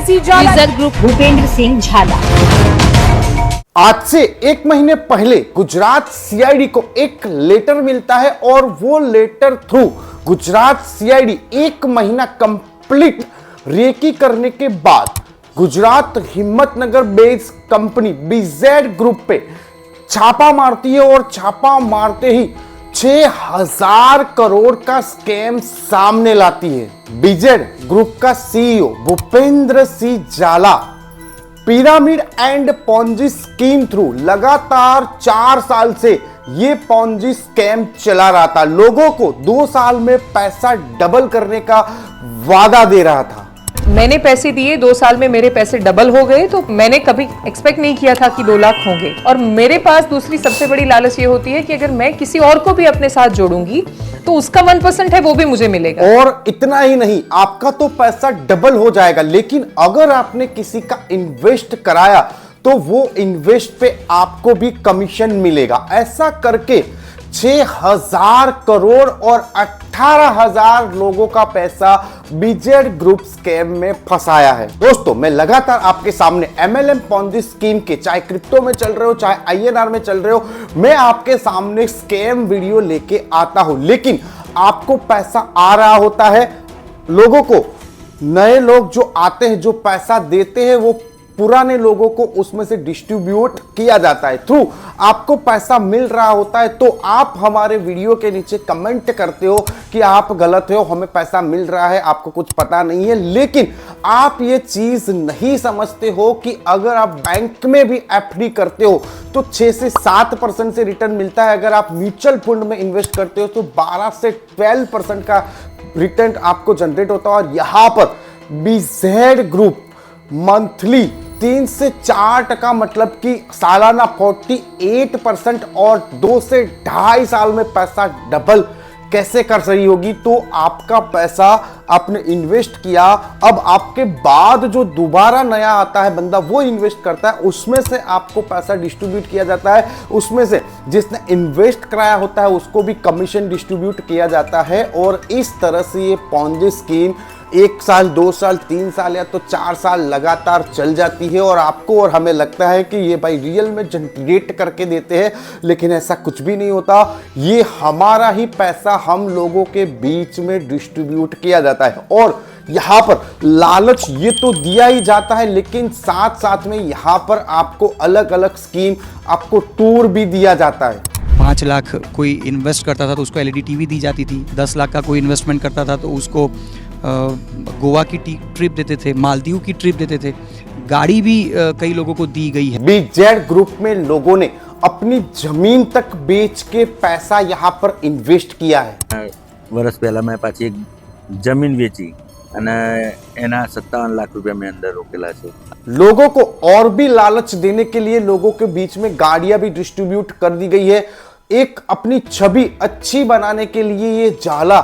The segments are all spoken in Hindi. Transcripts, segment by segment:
सिंह झाला, इज्जत ग्रुप भूपेंद्र सिंह झाला। आज से 1 महीने पहले गुजरात सीआईडी को एक लेटर मिलता है और वो लेटर थ्रू गुजरात सीआईडी 1 महीना कंप्लीट रेकी करने के बाद Gujarat Himmatnagar based company BZ group पे छापा मारती है और छापा मारते ही 6000 करोड़ का स्कैम सामने लाती है। बीजेड ग्रुप का सीईओ भूपेंद्र सिंह झाला pyramid and Ponzi scheme through लगातार 4 साल से ये पॉन्जी स्कैम चला रहा था। लोगों को 2 साल में पैसा डबल करने का वादा दे रहा था। मैंने पैसे दिए, 2 साल में मेरे पैसे डबल हो गए, तो मैंने कभी एक्सपेक्ट नहीं किया था कि 2 लाख होंगे। और मेरे पास दूसरी सबसे बड़ी लालच ये होती है कि अगर मैं किसी और को भी अपने साथ जोड़ूंगी तो उसका 1% है वो भी मुझे मिलेगा। और इतना ही नहीं, आपका तो पैसा डबल हो जाएगा, लेकिन अगर आपने किसी का इन्वेस्ट कराया तो वो इन्वेस्ट पे आपको भी कमीशन मिलेगा। ऐसा करके 6000 करोड़ और 18000 लोगों का पैसा बीजेड ग्रुप स्कैम में फंसाया है। दोस्तों, मैं लगातार आपके सामने एमएलएम पॉन्जी स्कीम के, चाहे क्रिप्टो में चल रहे हो चाहे आईएनआर में चल रहे हो, मैं आपके सामने स्कैम वीडियो लेके आता हूं, लेकिन आपको पैसा आ रहा होता है। लोगों को, नए लोग जो आते हैं, जो पैसा देते हैं, वो पुराने लोगों को उसमें से डिस्ट्रीब्यूट किया जाता है। थ्रू आपको पैसा मिल रहा होता है तो आप हमारे वीडियो के नीचे कमेंट करते हो कि आप गलत हो, हमें पैसा मिल रहा है, आपको कुछ पता नहीं है। लेकिन आप ये चीज नहीं समझते हो कि अगर आप बैंक में भी एफडी करते हो तो 6 से 7% से रिटर्न मिलता है। अगर आप म्यूचुअल फंड में इन्वेस्ट करते हो तो 12 से 12% का रिटर्न आपको जनरेट होता है। और यहां पर बीजेड ग्रुप मंथली 3 से 4% मतलब कि सालाना 48% और 2 से 2.5 साल में पैसा डबल कैसे कर रही होगी। तो आपका पैसा आपने इन्वेस्ट किया, अब आपके बाद जो दोबारा नया आता है बंदा, वो इन्वेस्ट करता है, उसमें से आपको पैसा डिस्ट्रीब्यूट किया जाता है। उसमें से जिसने इन्वेस्ट कराया होता है उसको भी कमीशन डिस्ट्रीब्यूट किया जाता है। और इस तरह से ये पॉन्जी स्कीम 1 साल, 2 साल, 3 साल या तो 4 साल लगातार चल जाती है। और आपको और हमें लगता है कि ये भाई रियल में जनरेट करके देते हैं, लेकिन ऐसा कुछ भी नहीं होता। ये हमारा ही पैसा हम लोगों के बीच में डिस्ट्रीब्यूट किया जाता है। और यहाँ पर लालच ये तो दिया ही जाता है, लेकिन साथ साथ में यहाँ पर आपको अलग अलग स्कीम, आपको टूर भी दिया जाता है। 5 लाख कोई इन्वेस्ट करता था तो उसको एलईडी टीवी दी जाती थी। 10 लाख का कोई इन्वेस्टमेंट करता था तो उसको गोवा की ट्रिप देते थे, मालदीव की ट्रिप देते थे, गाड़ी भी कई लोगों को दी गई है। बीजेड ग्रुप में लोगों ने अपनी जमीन तक बेच के पैसा यहाँ पर इन्वेस्ट किया है। વર્ષ પહેલા મેં પાછી એક જમીન વેચી અને એના 57 લાખ રૂપિયા મેં અંદર રોકેલા છે। लोगों को और भी लालच देने के लिए लोगों के बीच में गाड़ियां भी डिस्ट्रीब्यूट कर दी गई है। एक अपनी छवि अच्छी बनाने के लिए ये झाला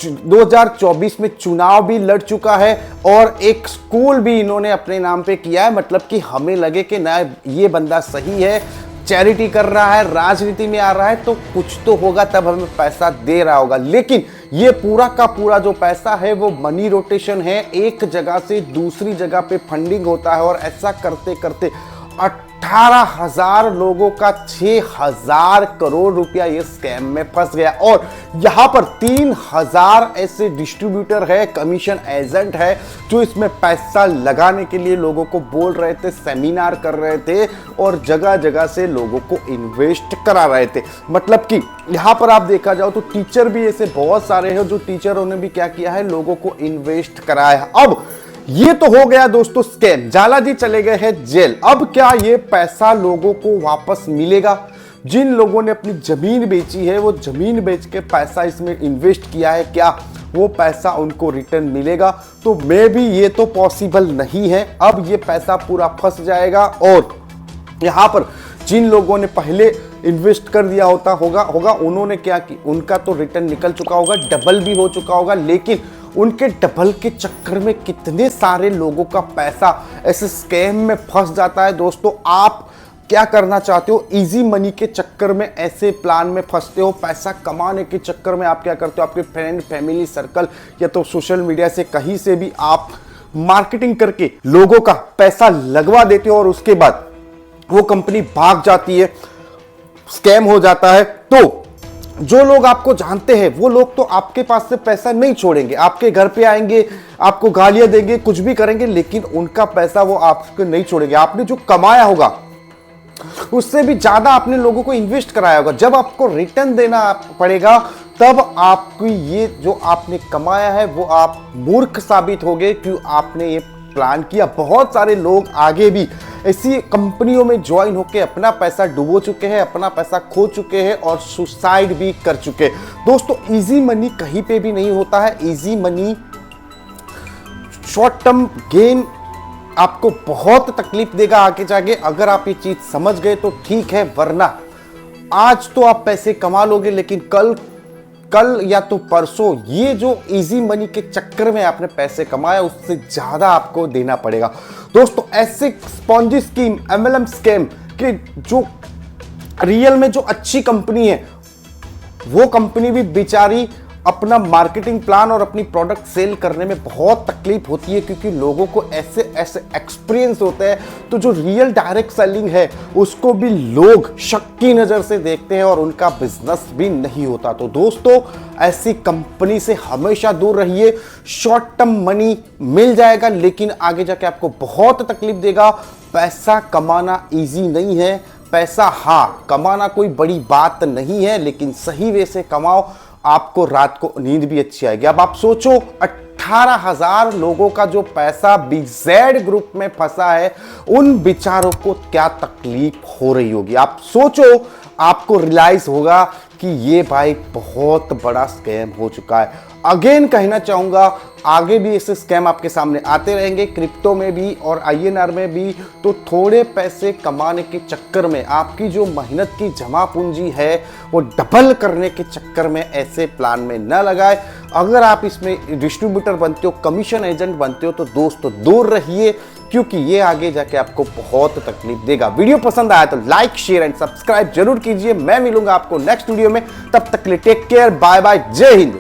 2024 में चुनाव भी लड़ चुका है और एक स्कूल भी इन्होंने अपने नाम पे किया है। मतलब कि हमें लगे कि ना ये बंदा सही है, चैरिटी कर रहा है, राजनीति में आ रहा है, तो कुछ तो होगा, तब हमें पैसा दे रहा होगा। लेकिन ये पूरा का पूरा जो पैसा है वो मनी रोटेशन है, एक जगह से दूसरी जगह पे फंडिंग होता है। और ऐसा करते करते 18,000 लोगों का 6,000 करोड़ रुपया ये स्कैम में फंस गया। और यहां पर 3,000 ऐसे डिस्ट्रीब्यूटर है, कमीशन एजेंट है, जो इसमें पैसा लगाने के लिए लोगों को बोल रहे थे, सेमिनार कर रहे थे और जगह जगह से लोगों को इन्वेस्ट करा रहे थे। मतलब कि यहां पर आप देखा जाओ तो टीचर भी ऐसे बहुत सारे हैं जो टीचरों ने भी क्या किया है, लोगों को इन्वेस्ट कराया है। अब ये तो हो गया दोस्तों स्कैम, झाला जी चले गए हैं जेल। अब क्या ये पैसा लोगों को वापस मिलेगा? जिन लोगों ने अपनी जमीन बेची है, वो जमीन बेच के पैसा इसमें इन्वेस्ट किया है, क्या वो पैसा उनको रिटर्न मिलेगा? तो मे भी ये तो पॉसिबल नहीं है। अब ये पैसा पूरा फंस जाएगा और यहां पर जिन लोगों ने पहले इन्वेस्ट कर दिया होगा उन्होंने क्या की, उनका तो रिटर्न निकल चुका होगा, डबल भी हो चुका होगा। लेकिन उनके डबल के चक्कर में कितने सारे लोगों का पैसा ऐसे स्कैम में फंस जाता है। दोस्तों, आप क्या करना चाहते हो? इजी मनी के चक्कर में ऐसे प्लान में फंसते हो, पैसा कमाने के चक्कर में आप क्या करते हो, आपके फ्रेंड फैमिली सर्कल या तो सोशल मीडिया से कहीं से भी आप मार्केटिंग करके लोगों का पैसा लगवा देते हो और उसके बाद वो कंपनी भाग जाती है, स्कैम हो जाता है, तो जो लोग आपको जानते हैं वो लोग तो आपके पास से पैसा नहीं छोड़ेंगे, आपके घर पे आएंगे, आपको गालियां देंगे, कुछ भी करेंगे, लेकिन उनका पैसा वो आपको नहीं छोड़ेंगे। आपने जो कमाया होगा उससे भी ज्यादा आपने लोगों को इन्वेस्ट कराया होगा। जब आपको रिटर्न देना पड़ेगा तब आपको ये जो आपने कमाया है वो आप मूर्ख साबित होगे, क्यों आपने ये प्लान किया। बहुत सारे लोग आगे भी ऐसी कंपनियों में ज्वाइन होकर अपना पैसा डुबो चुके हैं, अपना पैसा खो चुके हैं और सुसाइड भी कर चुके हैं। दोस्तों, इजी मनी कहीं पे भी नहीं होता है। Easy money short term gain आपको बहुत तकलीफ देगा आगे जाके। अगर आप ये चीज समझ गए तो ठीक है, वरना आज तो आप पैसे कमा लोगे, लेकिन कल या तो परसों ये जो इजी मनी के चक्कर में आपने पैसे कमाया उससे ज्यादा आपको देना पड़ेगा। दोस्तों, ऐसे स्पॉन्जी स्कीम, एमएलएम स्कैम के जो रियल में जो अच्छी कंपनी है वो कंपनी भी बेचारी अपना मार्केटिंग प्लान और अपनी प्रोडक्ट सेल करने में बहुत तकलीफ होती है, क्योंकि लोगों को ऐसे एक्सपीरियंस होते हैं। तो जो रियल डायरेक्ट सेलिंग है उसको भी लोग शक की नजर से देखते हैं और उनका बिजनेस भी नहीं होता। तो दोस्तों, ऐसी कंपनी से हमेशा दूर रहिए। शॉर्ट टर्म मनी मिल जाएगा, लेकिन आगे जाके आपको बहुत तकलीफ देगा। पैसा कमाना ईजी नहीं है। पैसा हाँ कमाना कोई बड़ी बात नहीं है, लेकिन सही वे से कमाओ, आपको रात को नींद भी अच्छी आएगी। अब आप सोचो, 18,000 लोगों का जो पैसा BZ ग्रुप में फंसा है, उन बेचारों को क्या तकलीफ हो रही होगी। आप सोचो, आपको रियलाइज होगा कि ये भाई बहुत बड़ा स्कैम हो चुका है। अगेन कहना चाहूंगा, आगे भी ऐसे स्कैम आपके सामने आते रहेंगे, क्रिप्टो में भी और INR में भी। तो थोड़े पैसे कमाने के चक्कर में आपकी जो मेहनत की जमा पूंजी है वो डबल करने के चक्कर में ऐसे प्लान में न लगाए। अगर आप इसमें डिस्ट्रीब्यूटर बनते हो, कमीशन एजेंट बनते हो, तो दोस्तों दूर रहिए, क्योंकि ये आगे जाके आपको बहुत तकलीफ देगा। वीडियो पसंद आया तो लाइक, शेयर एंड सब्सक्राइब जरूर कीजिए। मैं मिलूंगा आपको नेक्स्ट वीडियो में, तब तक के लिए टेक केयर, बाय बाय, जय हिंद।